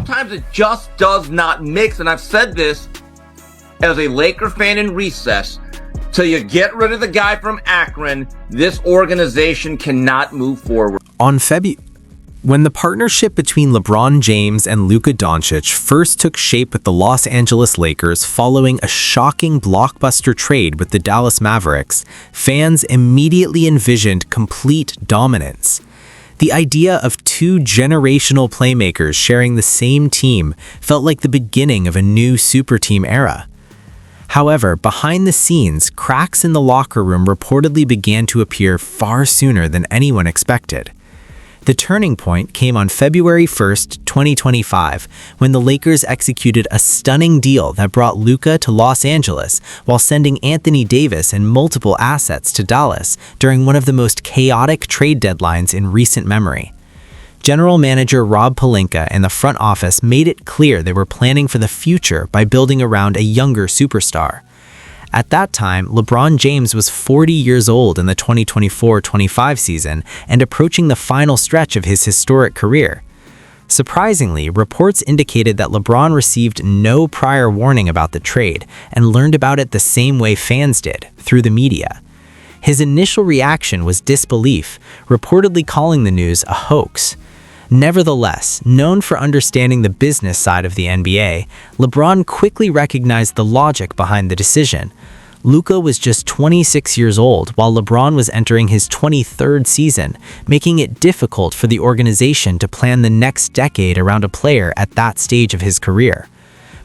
sometimes it just does not mix. And I've said this as a Laker fan in recess. Till you get rid of the guy from Akron, this organization cannot move forward. When the partnership between LeBron James and Luka Dončić first took shape with the Los Angeles Lakers following a shocking blockbuster trade with the Dallas Mavericks, fans immediately envisioned complete dominance. The idea of two generational playmakers sharing the same team felt like the beginning of a new super team era. However, behind the scenes, cracks in the locker room reportedly began to appear far sooner than anyone expected. The turning point came on February 1st, 2025, when the Lakers executed a stunning deal that brought Luka to Los Angeles while sending Anthony Davis and multiple assets to Dallas during one of the most chaotic trade deadlines in recent memory. General Manager Rob Pelinka and the front office made it clear they were planning for the future by building around a younger superstar. At that time, LeBron James was 40 years old in the 2024-25 season and approaching the final stretch of his historic career. Surprisingly, reports indicated that LeBron received no prior warning about the trade and learned about it the same way fans did, through the media. His initial reaction was disbelief, reportedly calling the news a hoax. Nevertheless, known for understanding the business side of the NBA, LeBron quickly recognized the logic behind the decision. Luka was just 26 years old while LeBron was entering his 23rd season, making it difficult for the organization to plan the next decade around a player at that stage of his career.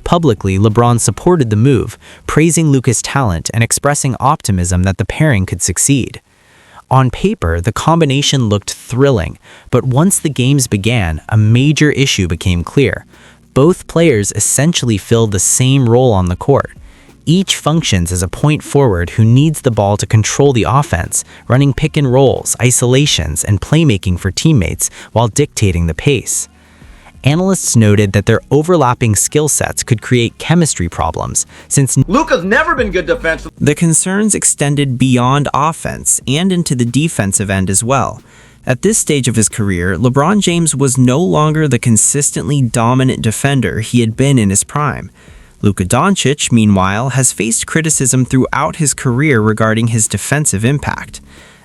Publicly, LeBron supported the move, praising Luka's talent and expressing optimism that the pairing could succeed. On paper, the combination looked thrilling, but once the games began, a major issue became clear. Both players essentially filled the same role on the court. Each functions as a point forward who needs the ball to control the offense, running pick and rolls, isolations, and playmaking for teammates while dictating the pace. Analysts noted that their overlapping skill sets could create chemistry problems, since Luka's never been good defensively. The concerns extended beyond offense and into the defensive end as well. At this stage of his career, LeBron James was no longer the consistently dominant defender he had been in his prime. Luka Dončić, meanwhile, has faced criticism throughout his career regarding his defensive impact.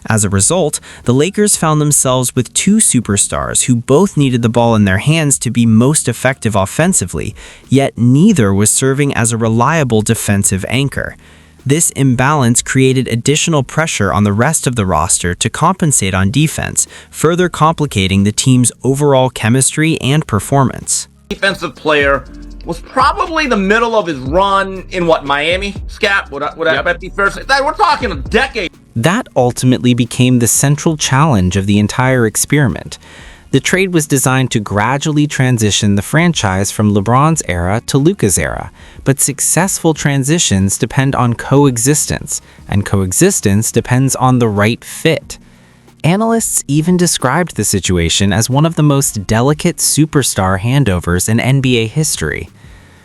As a result, the Lakers found themselves with two superstars who both needed the ball in their hands to be most effective offensively, yet neither was serving as a reliable defensive anchor. This imbalance created additional pressure on the rest of the roster to compensate on defense, further complicating the team's overall chemistry and performance. Defensive player was probably the middle of his run in Miami? Scap, would that be fair to say? We're talking a decade. That ultimately became the central challenge of the entire experiment. The trade was designed to gradually transition the franchise from LeBron's era to Luka's era, but successful transitions depend on coexistence, and coexistence depends on the right fit. Analysts even described the situation as one of the most delicate superstar handovers in NBA history.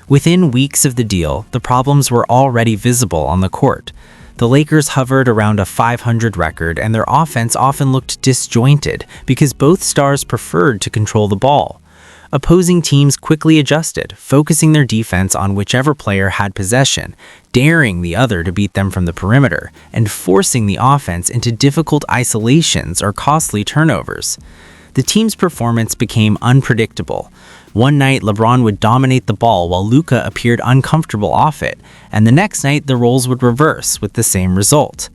Within weeks of the deal, the problems were already visible on the court. The Lakers hovered around a .500 record, and their offense often looked disjointed because both stars preferred to control the ball. Opposing teams quickly adjusted, focusing their defense on whichever player had possession, daring the other to beat them from the perimeter, and forcing the offense into difficult isolations or costly turnovers. The team's performance became unpredictable. One night, LeBron would dominate the ball while Luka appeared uncomfortable off it, and the next night the roles would reverse with the same result.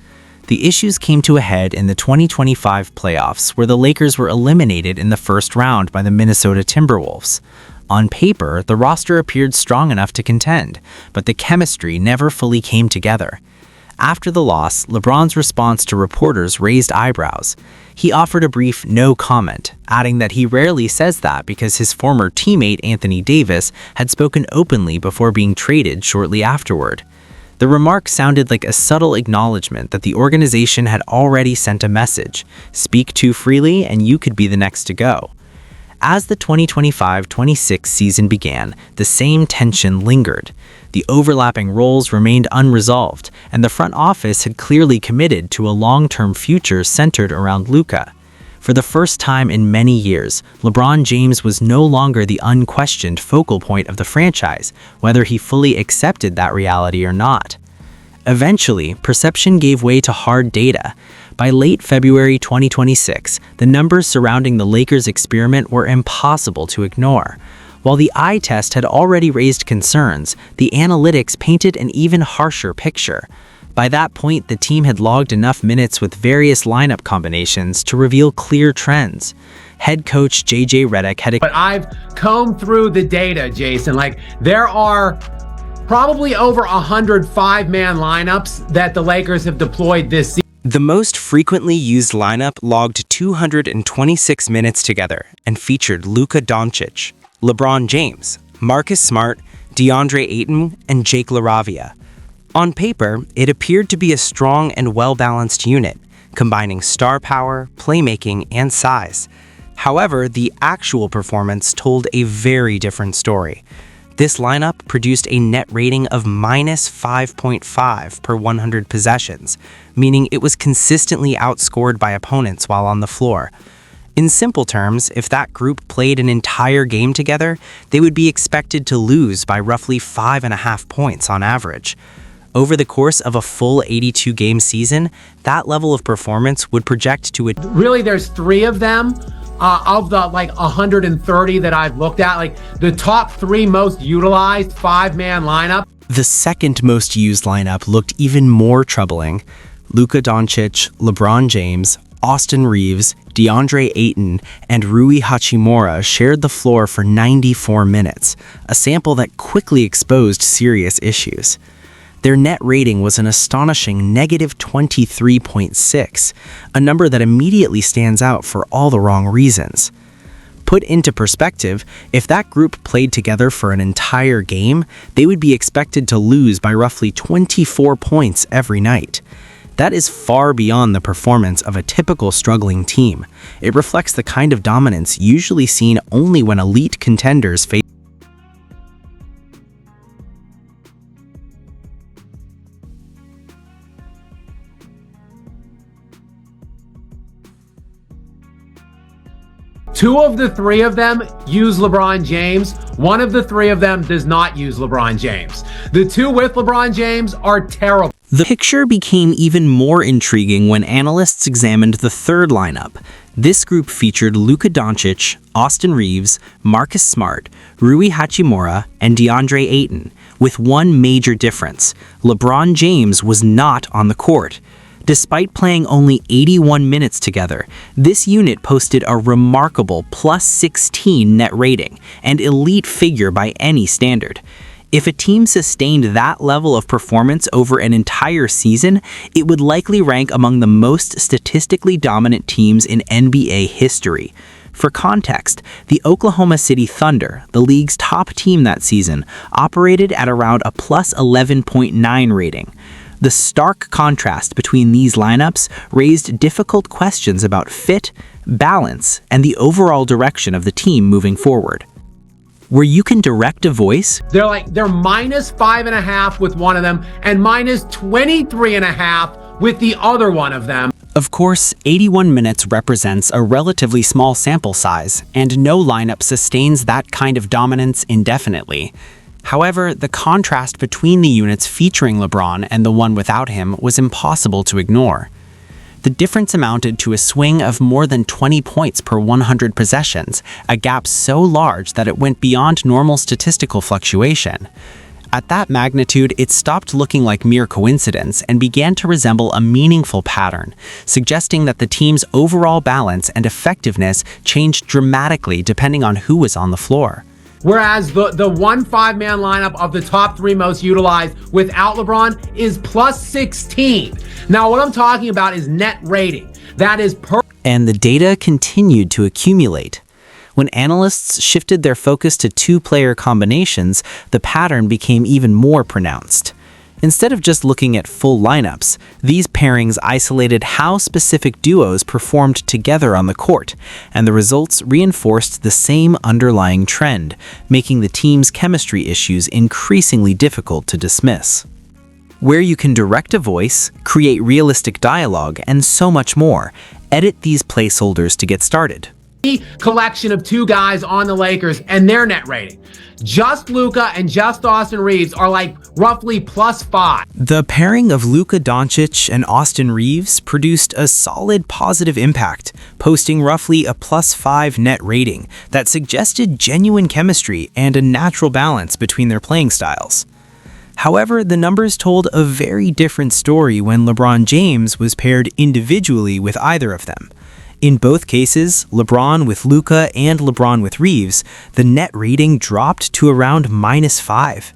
The issues came to a head in the 2025 playoffs, where the Lakers were eliminated in the first round by the Minnesota Timberwolves. On paper, the roster appeared strong enough to contend, but the chemistry never fully came together. After the loss, LeBron's response to reporters raised eyebrows. He offered a brief no comment, adding that he rarely says that because his former teammate Anthony Davis had spoken openly before being traded shortly afterward. The remark sounded like a subtle acknowledgement that the organization had already sent a message: speak too freely and you could be the next to go. As the 2025-26 season began, the same tension lingered. The overlapping roles remained unresolved, and the front office had clearly committed to a long-term future centered around Luka. For the first time in many years, LeBron James was no longer the unquestioned focal point of the franchise, whether he fully accepted that reality or not. Eventually, perception gave way to hard data. By late February 2026, the numbers surrounding the Lakers' experiment were impossible to ignore. While the eye test had already raised concerns, the analytics painted an even harsher picture. By that point, the team had logged enough minutes with various lineup combinations to reveal clear trends. Head coach J.J. Redick had... But I've combed through the data, Jason. There are probably over 100 five-man lineups that the Lakers have deployed this season. The most frequently used lineup logged 226 minutes together and featured Luka Dončić, LeBron James, Marcus Smart, DeAndre Ayton, and Jake LaRavia. On paper, it appeared to be a strong and well-balanced unit, combining star power, playmaking, and size. However, the actual performance told a very different story. This lineup produced a net rating of minus 5.5 per 100 possessions, meaning it was consistently outscored by opponents while on the floor. In simple terms, if that group played an entire game together, they would be expected to lose by roughly 5.5 points on average. Over the course of a full 82-game season, that level of performance would project to a... Really, there's 3 of them. Of the 130 that I've looked at, the top 3 most utilized five-man lineup. The second most used lineup looked even more troubling. Luka Dončić, LeBron James, Austin Reeves, DeAndre Ayton, and Rui Hachimura shared the floor for 94 minutes, a sample that quickly exposed serious issues. Their net rating was an astonishing negative 23.6, a number that immediately stands out for all the wrong reasons. Put into perspective, if that group played together for an entire game, they would be expected to lose by roughly 24 points every night. That is far beyond the performance of a typical struggling team. It reflects the kind of dominance usually seen only when elite contenders face. Two of the 3 of them use LeBron James. One of the 3 of them does not use LeBron James. The 2 with LeBron James are terrible. The picture became even more intriguing when analysts examined the third lineup. This group featured Luka Dončić, Austin Reeves, Marcus Smart, Rui Hachimura, and DeAndre Ayton, with one major difference. LeBron James was not on the court. Despite playing only 81 minutes together, this unit posted a remarkable plus 16 net rating, an elite figure by any standard. If a team sustained that level of performance over an entire season, it would likely rank among the most statistically dominant teams in NBA history. For context, the Oklahoma City Thunder, the league's top team that season, operated at around a plus 11.9 rating. The stark contrast between these lineups raised difficult questions about fit, balance, and the overall direction of the team moving forward. Where you can direct a voice, They're minus 5.5 with one of them and minus 23.5 with the other one of them. Of course, 81 minutes represents a relatively small sample size, and no lineup sustains that kind of dominance indefinitely. However, the contrast between the units featuring LeBron and the one without him was impossible to ignore. The difference amounted to a swing of more than 20 points per 100 possessions, a gap so large that it went beyond normal statistical fluctuation. At that magnitude, it stopped looking like mere coincidence and began to resemble a meaningful pattern, suggesting that the team's overall balance and effectiveness changed dramatically depending on who was on the floor. Whereas the one five-man lineup of the top 3 most utilized without LeBron is plus 16. Now, what I'm talking about is net rating. That is per... And the data continued to accumulate. When analysts shifted their focus to 2-player combinations, the pattern became even more pronounced. Instead of just looking at full lineups, these pairings isolated how specific duos performed together on the court, and the results reinforced the same underlying trend, making the team's chemistry issues increasingly difficult to dismiss. Where you can direct a voice, create realistic dialogue, and so much more, Edit these placeholders to get started. Collection of two guys on the Lakers and their net rating. Just Luka and just Austin Reeves are like roughly +5. The pairing of Luka Dončić and Austin Reeves produced a solid positive impact, posting roughly a +5 net rating that suggested genuine chemistry and a natural balance between their playing styles. However, the numbers told a very different story when LeBron James was paired individually with either of them. In both cases, LeBron with Luka and LeBron with Reeves, the net rating dropped to around -5.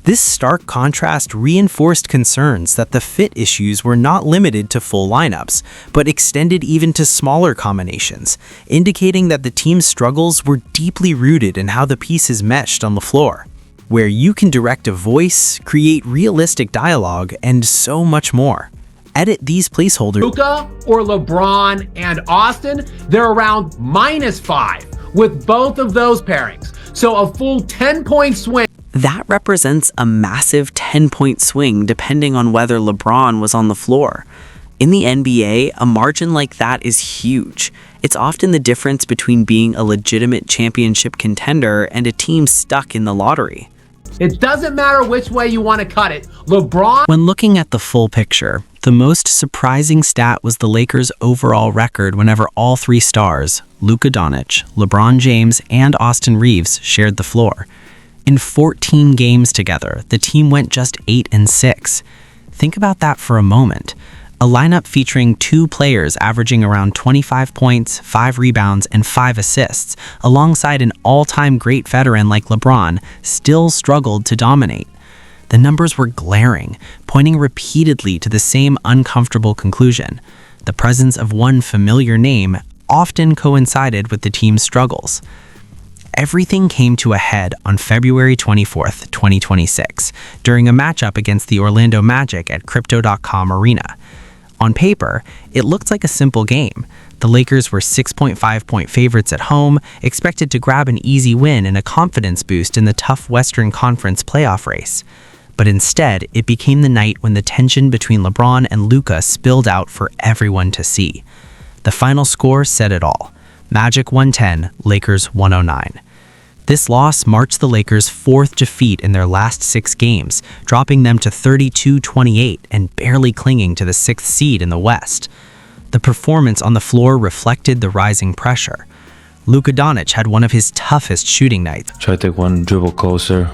This stark contrast reinforced concerns that the fit issues were not limited to full lineups, but extended even to smaller combinations, indicating that the team's struggles were deeply rooted in how the pieces meshed on the floor, where you can direct a voice, create realistic dialogue, and so much more. Edit these placeholders. Luka or LeBron and Austin, they're around -5 with both of those pairings. So a full 10-point swing. That represents a massive 10-point swing depending on whether LeBron was on the floor. In the NBA, a margin like that is huge. It's often the difference between being a legitimate championship contender and a team stuck in the lottery. It doesn't matter which way you want to cut it. LeBron. When looking at the full picture, the most surprising stat was the Lakers' overall record whenever all three stars, Luka Dončić, LeBron James, and Austin Reeves, shared the floor. In 14 games together, the team went just 8-6. Think about that for a moment. A lineup featuring two players averaging around 25 points, 5 rebounds, and 5 assists, alongside an all-time great veteran like LeBron, still struggled to dominate. The numbers were glaring, pointing repeatedly to the same uncomfortable conclusion. The presence of one familiar name often coincided with the team's struggles. Everything came to a head on February 24th, 2026, during a matchup against the Orlando Magic at Crypto.com Arena. On paper, it looked like a simple game. The Lakers were 6.5-point favorites at home, expected to grab an easy win and a confidence boost in the tough Western Conference playoff race. But instead, it became the night when the tension between LeBron and Luka spilled out for everyone to see. The final score said it all. Magic 110, Lakers 109. This loss marked the Lakers' fourth defeat in their last 6 games, dropping them to 32-28 and barely clinging to the 6th seed in the West. The performance on the floor reflected the rising pressure. Luka Dončić had one of his toughest shooting nights. Try to take one dribble closer,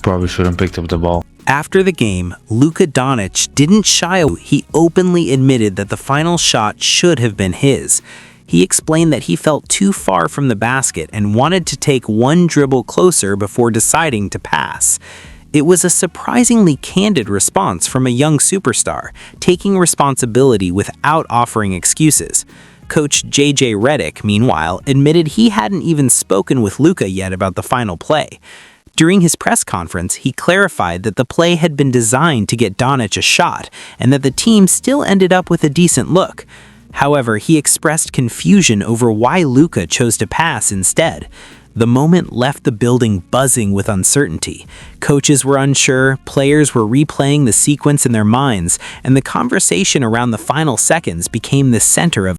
probably shouldn't picked up the ball. After the game, Luka Dončić didn't shy away. He openly admitted that the final shot should have been his. He explained that he felt too far from the basket and wanted to take one dribble closer before deciding to pass. It was a surprisingly candid response from a young superstar, taking responsibility without offering excuses. Coach J.J. Redick, meanwhile, admitted he hadn't even spoken with Luka yet about the final play. During his press conference, he clarified that the play had been designed to get Dončić a shot and that the team still ended up with a decent look. However, he expressed confusion over why Luka chose to pass instead. The moment left the building buzzing with uncertainty. Coaches were unsure, players were replaying the sequence in their minds, and the conversation around the final seconds became the center of